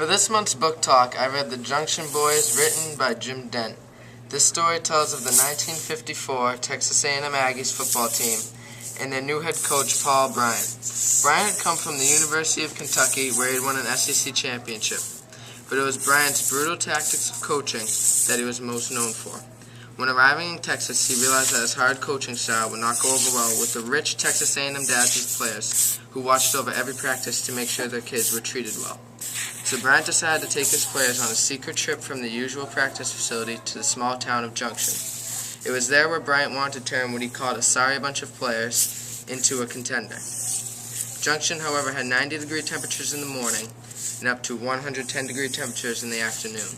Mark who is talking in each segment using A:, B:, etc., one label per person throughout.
A: For this month's book talk, I read The Junction Boys, written by Jim Dent. This story tells of the 1954 Texas A&M Aggies football team and their new head coach, Paul Bryant. Bryant had come from the University of Kentucky, where he had won an SEC championship. But it was Bryant's brutal tactics of coaching that he was most known for. When arriving in Texas, he realized that his hard coaching style would not go over well with the rich Texas A&M dads and players who watched over every practice to make sure their kids were treated well. So Bryant decided to take his players on a secret trip from the usual practice facility to the small town of Junction. It was there where Bryant wanted to turn what he called a sorry bunch of players into a contender. Junction, however, had 90-degree temperatures in the morning and up to 110-degree temperatures in the afternoon.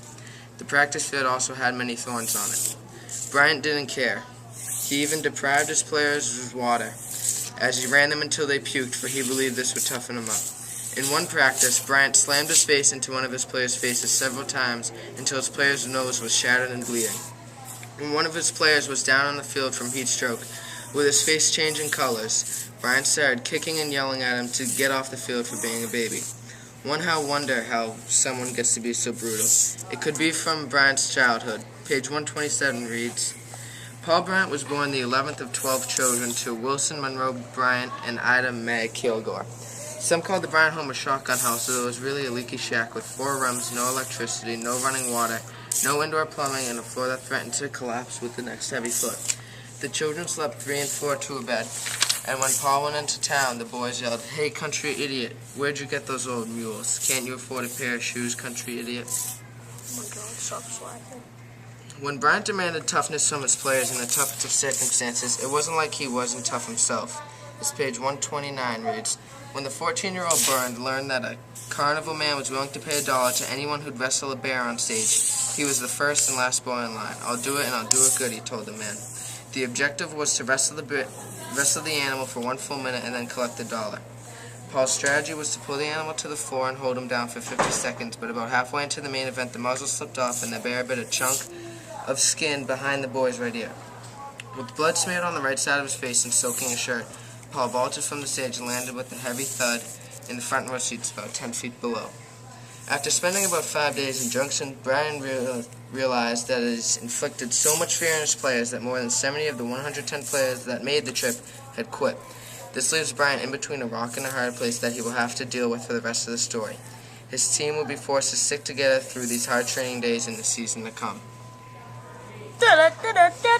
A: The practice field also had many thorns on it. Bryant didn't care. He even deprived his players of water, as he ran them until they puked, for he believed this would toughen them up. In one practice, Bryant slammed his face into one of his players' faces several times until his player's nose was shattered and bleeding. When one of his players was down on the field from heat stroke, with his face changing colors, Bryant started kicking and yelling at him to get off the field for being a baby. One wonder how someone gets to be so brutal. It could be from Bryant's childhood. Page 127 reads, Paul Bryant was born the 11th of 12 children to Wilson Monroe Bryant and Ida Mae Kilgore. Some called the Bryant home a shotgun house, though it was really a leaky shack with 4 rooms, no electricity, no running water, no indoor plumbing, and a floor that threatened to collapse with the next heavy foot. The children slept 3 and 4 to a bed, and when Paul went into town, the boys yelled, "Hey, country idiot, where'd you get those old mules? Can't you afford a pair of shoes, country idiot?"
B: Oh my God, stop slacking.
A: When Bryant demanded toughness from his players in the toughest of circumstances, it wasn't like he wasn't tough himself. As page 129 reads, when the 14-year-old Byrne learned that a carnival man was willing to pay $1 to anyone who'd wrestle a bear on stage, he was the first and last boy in line. "I'll do it, and I'll do it good," he told the man. The objective was to wrestle the animal for 1 full minute and then collect the $1. Paul's strategy was to pull the animal to the floor and hold him down for 50 seconds, but about halfway into the main event, the muzzle slipped off and the bear bit a chunk of skin behind the boy's right ear. With blood smeared on the right side of his face and soaking his shirt, Paul vaulted from the stage and landed with a heavy thud in the front row seats about 10 feet below. After spending about 5 days in Junction, Bryant realized that it has inflicted so much fear on his players that more than 70 of the 110 players that made the trip had quit. This leaves Bryant in between a rock and a hard place that he will have to deal with for the rest of the story. His team will be forced to stick together through these hard training days in the season to come.
B: Da da da da da.